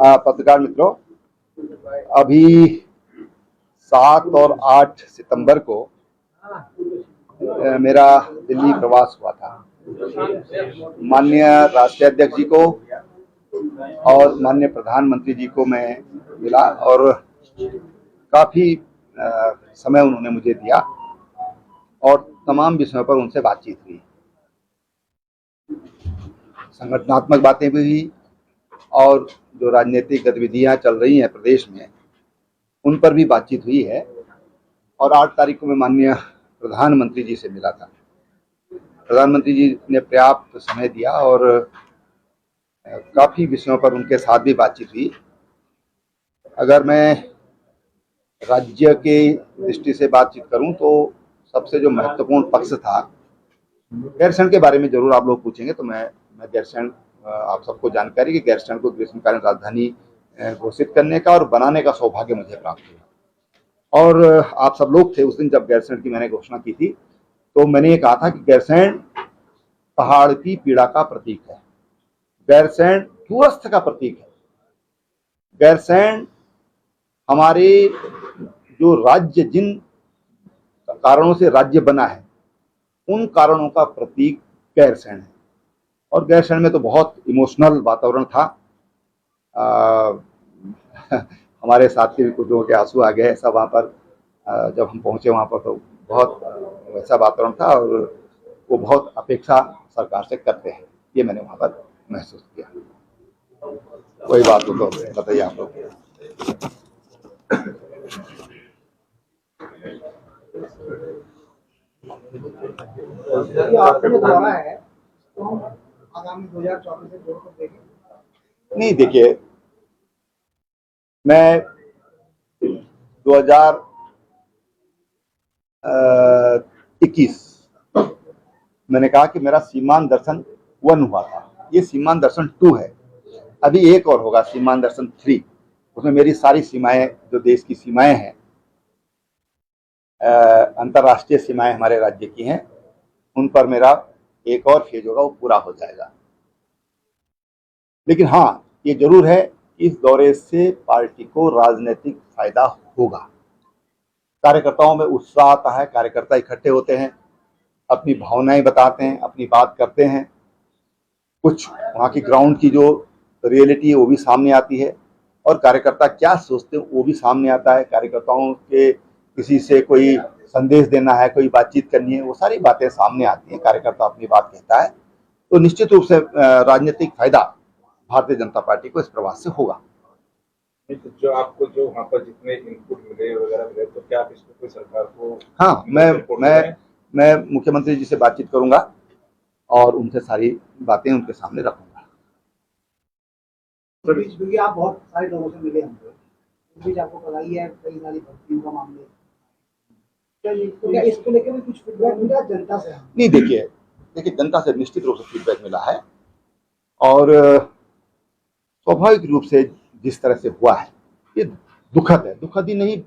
पत्रकार मित्रों, अभी 7 और 8 सितंबर को मेरा दिल्ली प्रवास हुआ था। माननीय राष्ट्रीय अध्यक्ष जी को और माननीय प्रधानमंत्री जी को मैं मिला और काफी समय उन्होंने मुझे दिया और तमाम विषयों पर उनसे बातचीत हुई। संगठनात्मक बातें भी हुई और जो राजनीतिक गतिविधियां चल रही हैं प्रदेश में उन पर भी बातचीत हुई है। और 8 तारीख को मैं माननीय प्रधानमंत्री जी से मिला था। प्रधानमंत्री जी ने पर्याप्त समय दिया और काफ़ी विषयों पर उनके साथ भी बातचीत हुई। अगर मैं राज्य के दृष्टि से बातचीत करूं तो सबसे जो महत्वपूर्ण पक्ष था, गैरसैंण के बारे में जरूर आप लोग पूछेंगे तो मैं गैरसैंण, आप सबको जानकारी कि गैरसैंण को ग्रीष्मकालीन राजधानी घोषित करने का और बनाने का सौभाग्य मुझे प्राप्त हुआ। और आप सब लोग थे उस दिन जब गैरसैंण की मैंने घोषणा की थी, तो मैंने ये कहा था कि गैरसैंण पहाड़ की पीड़ा का प्रतीक है, गैरसैंण दूरस्थ का प्रतीक है, गैरसैंण हमारे जो राज्य जिन कारणों से राज्य बना है उन कारणों का प्रतीक गैरसैंण है। और गैरसैंण में तो बहुत इमोशनल वातावरण था। हमारे साथी कुछ लोगों के आंसू आ गए ऐसा वहाँ पर जब हम पहुँचे वहाँ पर, तो बहुत वैसा वातावरण था और वो बहुत अपेक्षा सरकार से करते हैं, ये मैंने वहाँ पर महसूस किया। कोई बात हो तो बताइए आप लोग। नहीं, देखिए, मैं 2021 मैंने कहा कि मेरा सीमांत दर्शन 1 हुआ था, ये सीमांत दर्शन 2 है, अभी एक और होगा सीमांत दर्शन 3। उसमें मेरी सारी सीमाएं, जो देश की सीमाएं हैं, अंतर्राष्ट्रीय सीमाएं हमारे राज्य की हैं, उन पर मेरा एक और फेज होगा, वो पूरा हो जाएगा। लेकिन हाँ, ये जरूर है कि इस दौरे से पार्टी को राजनीतिक फायदा होगा। कार्यकर्ताओं में उत्साह आता है, कार्यकर्ता इकट्ठे होते हैं, अपनी भावनाएं बताते हैं, अपनी बात करते हैं, कुछ वहाँ की ग्राउंड की जो रियलिटी है वो भी सामने आती है और कार्यकर्ता क्या सोचते हैं वो भी सामने आता है। कार्यकर्ताओं के किसी से कोई संदेश देना है, कोई बातचीत करनी है, वो सारी बातें सामने आती हैं, कार्यकर्ता अपनी बात कहता है। तो निश्चित रूप से राजनीतिक फायदा भारतीय जनता पार्टी को इस प्रवास से होगा। तो जो आपको जो वहाँ पर जितने इनपुट मिले वगैरह मिले, तो क्या आप इसको कोई सरकार को? हाँ, मैं मुख्यमंत्री जी से बातचीत करूंगा और उनसे सारी बातें उनके सामने रखूंगा। आप बहुत सारे लोगों से मिले हमको, इस बीच आपको पता ही है कई सारी भर्तियों का मामले, क्या इसको लेकर भी कुछ फीडबैक मिला जनता से? नहीं, देखिए जनता से निश्चित रूप से फीडबैक मिला है और स्वाभाविक रूप से जिस तरह से हुआ है ये दुखद है, दुखद ही नहीं,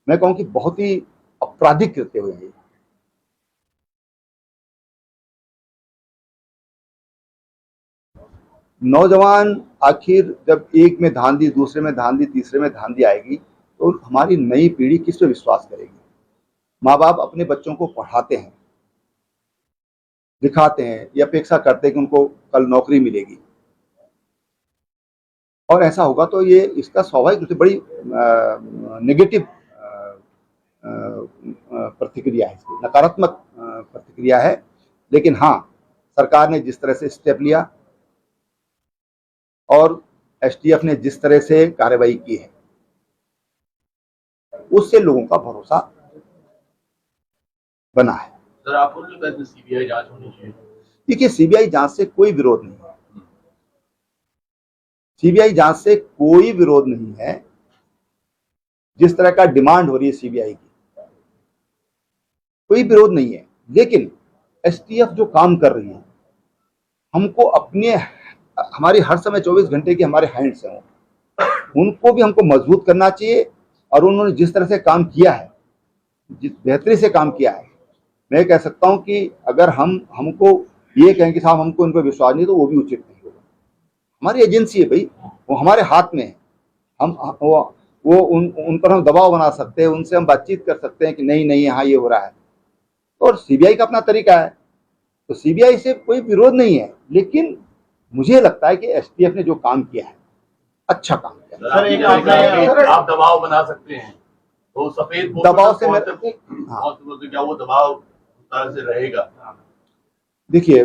मैं कहूँ कि बहुत ही आपराधिक कृत्य हुए हैं। नौजवान आखिर जब एक में धांधली, दूसरे में धांधली, तीसरे में धांधली आएगी तो हमारी नई पीढ़ी किस पे विश्वास करेगी? माँ बाप अपने बच्चों को पढ़ाते हैं, दिखाते हैं, ये अपेक्षा करते हैं कि उनको कल नौकरी मिलेगी और ऐसा होगा तो ये इसका स्वाभाविक रूप से बड़ी नेगेटिव प्रतिक्रिया है, इसकी नकारात्मक प्रतिक्रिया है। लेकिन हाँ, सरकार ने जिस तरह से स्टेप लिया और एसटीएफ ने जिस तरह से कार्रवाई की है उससे लोगों का भरोसा बना है। सर, आपको लगता है सीबीआई जांच होनी चाहिए? देखिए, सीबीआई जांच से कोई विरोध नहीं है, सीबीआई जांच से कोई विरोध नहीं है। जिस तरह का डिमांड हो रही है सीबीआई की, कोई विरोध नहीं है। लेकिन एसटीएफ जो काम कर रही है, हमको अपने, हमारी हर समय 24 घंटे की हमारे हैंड्स हैं, उनको भी हमको मजबूत करना चाहिए। और उन्होंने जिस तरह से काम किया है, जिस बेहतरी से काम किया है, मैं कह सकता हूं कि अगर हमको ये कहें कि साहब हमको इन पर विश्वास नहीं, तो वो भी उचित नहीं होगा। हमारी एजेंसी है भाई, वो हमारे हाथ में है। हम वो उन पर हम दबाव बना सकते हैं, उनसे हम बातचीत कर सकते हैं कि नहीं नहीं यहाँ ये हो रहा है। और सीबीआई का अपना तरीका है, तो सीबीआई से कोई विरोध नहीं है, लेकिन मुझे लगता है कि एसटीएफ ने जो काम किया है अच्छा काम किया। सर एक आप दबाव बना सकते हैं, तो सफेद दबाव से मैं क्या वो दबाव उस तरह से रहेगा? देखिए,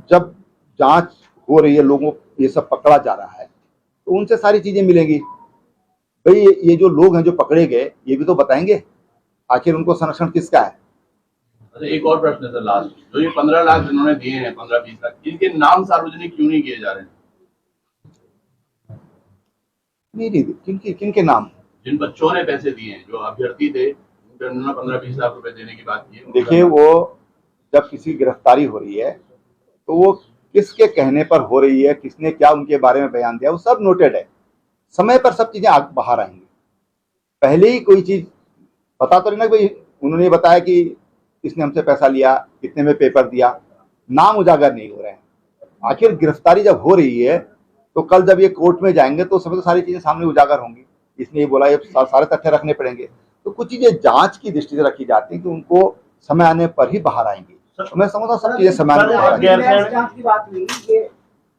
जब जांच हो रही है, लोगों ये सब पकड़ा जा रहा है, तो उनसे सारी चीजें मिलेंगी। भाई ये जो लोग हैं जो पकड़े गए, ये भी तो बताएंगे आखिर उनको संरक्षण किसका है। अच्छा, एक और प्रश्न है सर लास्ट, जो ये 15 लाख जिन्होंने दिए हैं, 15-20 लाख, इनके नाम सार्वजनिक क्यों नहीं किए जा रहे हैं? नहीं, किनके नाम? जिन बच्चों ने पैसे दिए हैं, जो अभ्यर्थी थे, उन्होंने 15-20 लाख रुपए देने की बात की है। देखिए, वो जब किसी गिरफ्तारी हो रही है तो वो किसके कहने पर हो रही है, किसने क्या उनके बारे में बयान दिया, वो सब नोटेड है। समय पर सब चीजें बाहर आएंगी। पहले ही कोई चीज पता तो नहीं ना, भाई उन्होंने ये बताया कि इसने हमसे पैसा लिया, कितने में पेपर दिया, नाम उजागर नहीं हो रहे हैं। आखिर गिरफ्तारी जब हो रही है तो कल जब ये कोर्ट में जाएंगे तो समय तो सारी चीजें सामने उजागर होंगी। इसने ये बोला, ये सारे तथ्य रखने पड़ेंगे। तो कुछ चीजें जांच की दृष्टि से रखी जाती हैं कि उनको समय आने पर ही बाहर आएंगी। तो मैं समझता सब चीजें समय आने पर बाहर आएंगी। जांच की बात हुई, ये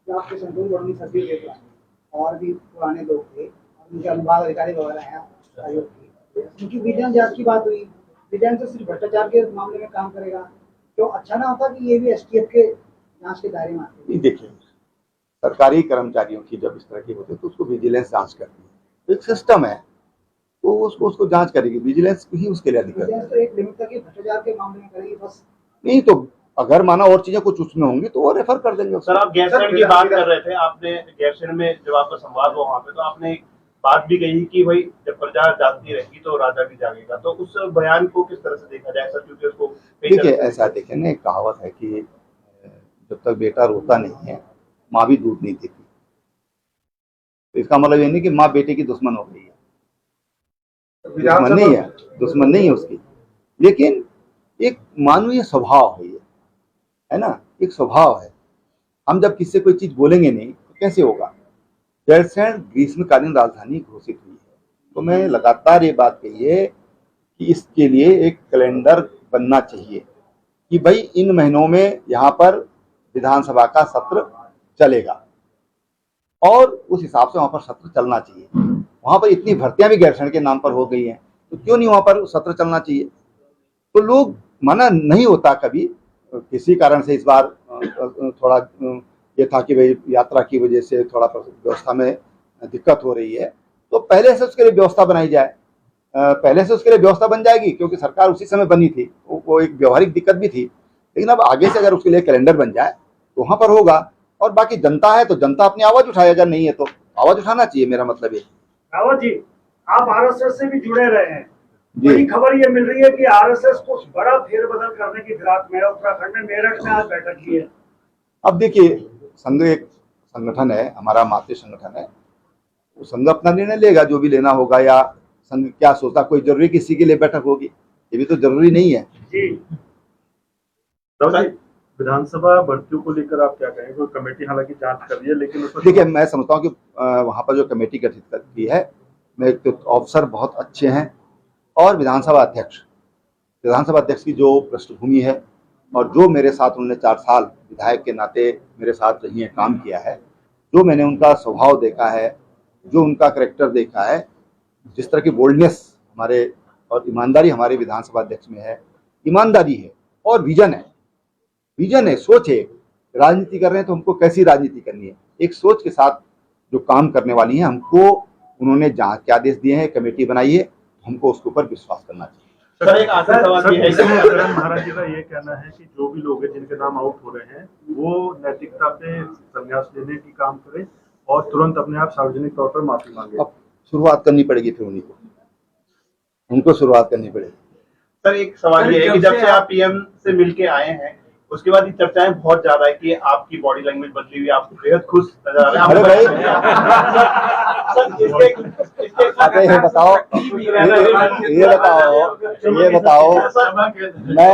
जो आपके संतोष वर्णी सभी के और भी पुराने लोग थे, उनके अनुभाग अधिकारी वगैरह हैं आयोग की, उनकी विजिलेंस जांच की बात हुई। विजिलेंस सिर्फ भ्रष्टाचार के मामले में काम करेगा, तो अच्छा ना होता कि ये भी एसटीएफ के जांच के दायरे में आते हैं? देखिए, सरकारी कर्मचारियों की जब इस तरह की होती है तो उसको विजिलेंस जांच करती है, तो एक सिस्टम है, तो उसको जांच करेगी विजिलेंस ही, उसके लिए अधिकार विजिलेंस तो एक लिमिट तक ही भ्रष्टाचार के मामले में करेगी बस। नहीं, तो अगर माना और चीजें कुछ उसमें होंगी तो वो रेफर कर देंगे। सर आप गैरसैंण की बात कर रहे थे, आपने गैरसैंण में जब आपका संवाद हुआ वहाँ पे, तो आपने एक बात भी कही कि भाई जब प्रजा जागती रहेगी तो राजा भी जागेगा, तो उस बयान को किस तरह से देखा जाए सर? क्योंकि उसको देखिए, ऐसा देखिए ना, एक कहावत है कि जब तक बेटा रोता नहीं है माँ भी दूध नहीं देती। तो इसका मतलब ये नहीं कि माँ बेटे की दुश्मन हो गई है, दुश्मन नहीं है उसकी, लेकिन एक मानवीय स्वभाव है ना, एक स्वभाव है। हम जब किसी से कोई चीज बोलेंगे नहीं तो कैसे होगा? गैरसैंण ग्रीष्मकालीन राजधानी घोषित हुई है, तो मैं लगातार ये बात कही है कि इसके लिए एक कैलेंडर बनना चाहिए कि भाई इन महीनों में यहाँ पर विधानसभा का सत्र चलेगा, और उस हिसाब से वहां पर सत्र चलना चाहिए। वहां पर इतनी भर्तियां भी गैरसैंण के नाम पर हो गई हैं, तो क्यों नहीं वहां पर सत्र चलना चाहिए? तो लोग मना नहीं होता कभी, किसी कारण से इस बार थोड़ा ये था कि भाई यात्रा की वजह से थोड़ा व्यवस्था में दिक्कत हो रही है, तो पहले से उसके लिए व्यवस्था बनाई जाए। पहले से उसके लिए व्यवस्था बन जाएगी, क्योंकि सरकार उसी समय बनी थी, वो एक व्यवहारिक दिक्कत भी थी, लेकिन अब आगे से अगर उसके लिए कैलेंडर बन जाए तो वहां पर होगा। और बाकी जनता है तो जनता अपनी आवाज उठाए, अगर नहीं है तो आवाज उठाना चाहिए, मेरा मतलब ये। रावत जी, आप आरएसएस से भी जुड़े रहे हैं, जी। बड़ी खबर ये मिल रही है कि आरएसएस कुछ बड़ा फेरबदल करने की फिराक में उत्तराखंड में मेरठ में आज बैठक की है। अब देखिए, संघ एक संगठन है, हमारा मातृ संगठन है, वो संघ अपना निर्णय लेगा जो भी लेना होगा, या संघ क्या सोचता, कोई जरूरी किसी के लिए बैठक होगी, ये भी तो जरूरी नहीं है। जी विधानसभा भर्तियों को लेकर आप क्या कहेंगे? कोई कमेटी हालांकि जांच कर रही है, लेकिन उसमें देखिए, मैं समझता हूँ कि वहाँ पर जो कमेटी गठित की है, मेरे तो अफसर बहुत अच्छे हैं, और विधानसभा अध्यक्ष की जो पृष्ठभूमि है, और जो मेरे साथ उन्होंने 4 साल विधायक के नाते मेरे साथ रही है, काम किया है, जो मैंने उनका स्वभाव देखा है, जो उनका कैरेक्टर देखा है, जिस तरह की बोल्डनेस हमारे और ईमानदारी हमारे विधानसभा अध्यक्ष में है, ईमानदारी है और विजन है, सोच है। राजनीति कर रहे हैं तो हमको कैसी राजनीति करनी है, एक सोच के साथ जो काम करने वाली है, हमको उन्होंने जांच के आदेश दिए हैं, कमेटी बनाई है, हमको उसके ऊपर विश्वास करना चाहिए। सर एक आखिरी सवाल ये है कि महाराज जी का ये कहना है कि जो भी लोग हैं जिनके नाम आउट हो रहे हैं, वो नैतिकता पे संन्यास लेने की काम करें और तुरंत अपने आप सार्वजनिक तौर पर माफी मांगे। अब शुरुआत करनी पड़ेगी, फिर उनको शुरुआत करनी पड़ेगी। सर एक सवाल ये है कि जब से आप पीएम से मिलके आए हैं, उसके बाद ये चर्चाएं बहुत ज्यादा है कि आपकी बॉडी लैंग्वेज बदली हुई, आप बेहद खुश नजर आ रहे हैं। अरे भाई, ये बताओ, मैं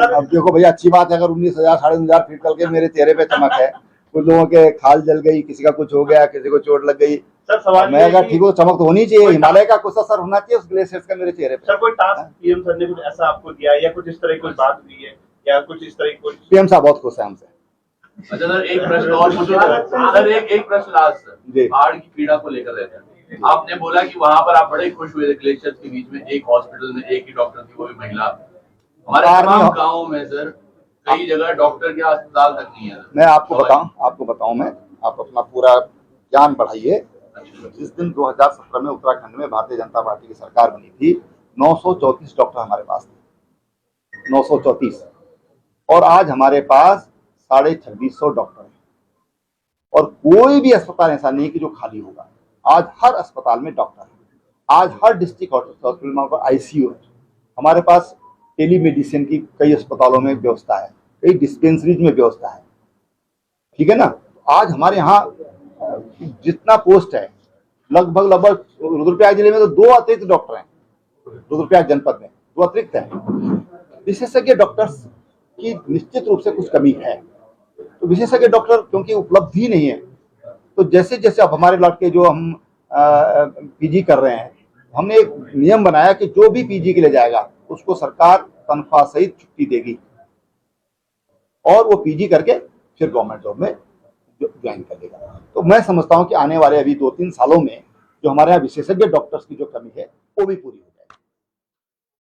अब देखो भैया, अच्छी बात है अगर 19,000 साढ़े 19,000 फीट करके मेरे चेहरे पे चमक है, कुछ लोगों के खाल जल गई, किसी का कुछ हो गया, किसी को चोट लग गई। सर सवाल मैं ये है अगर कि- ठीक हो तो चमक तो होनी चाहिए, हिमालय का कुछ असर होना चाहिए उस ग्लेशियर्स का मेरे चेहरे पे। सर कोई टास्क पीएम सर ने कुछ ऐसा आपको दिया है या कुछ इस तरह की कोई बात हुई है या कुछ इस तरह की कुछ? पीएम साहब बहुत खुश है हमसे। अच्छा सर, एक प्रश्न और पूछो सर, एक प्रश्न लास्ट जी। सर, बाढ़ की पीड़ा को लेकर रहता है। आपने बोला कि वहां पर आप बड़े खुश हुए थे ग्लेशियर्स के बीच में, एक हॉस्पिटल में एक ही डॉक्टर थी, वो भी महिला। हमारे तमाम गाँव में सर कई जगह डॉक्टर के अस्पताल तक नहीं है सर। मैं आपको बताऊं मैं, आप अपना पूरा ज्ञान बढ़ाइए। जिस दिन 2017 में उत्तराखंड में भारतीय जनता पार्टी की सरकार बनी थी, 934 डॉक्टर हमारे पास थे, 934, और आज हमारे पास 2650 डॉक्टर हैं। और कोई भी अस्पताल ऐसा नहीं है कि जो खाली होगा। आज हर अस्पताल में डॉक्टर है। आज हर डिस्ट्रिक्ट हॉस्पिटल में आईसीयू है। हमारे पास टेलीमेडिसिन की कई अस्पतालों में व्यवस्था है, कई डिस्पेंसरीज में व्यवस्था है, ठीक है ना। आज हमारे यहाँ जितना पोस्ट है, लगभग रुद्रप्रयाग जिले में तो 2 अतिरिक्त डॉक्टर हैं। रुद्रप्रयाग जनपद में 2 अतिरिक्त हैं। विशेषज्ञ डॉक्टर्स की निश्चित रूप से कुछ कमी है। तो विशेषज्ञ डॉक्टर क्योंकि उपलब्ध ही नहीं है, तो जैसे जैसे अब हमारे लड़के जो हम पीजी कर रहे हैं, हमने एक नियम बनाया कि जो भी पीजी के लिए जाएगा उसको सरकार तनख्वाह सहित छुट्टी देगी और वो पीजी करके फिर गवर्नमेंट जॉब में ज्वाइन कर लेगा। तो मैं समझता हूं कि आने वाले अभी 2-3 सालों में जो हमारे यहाँ विशेषज्ञ डॉक्टर्स की जो कमी है वो भी पूरी होगी।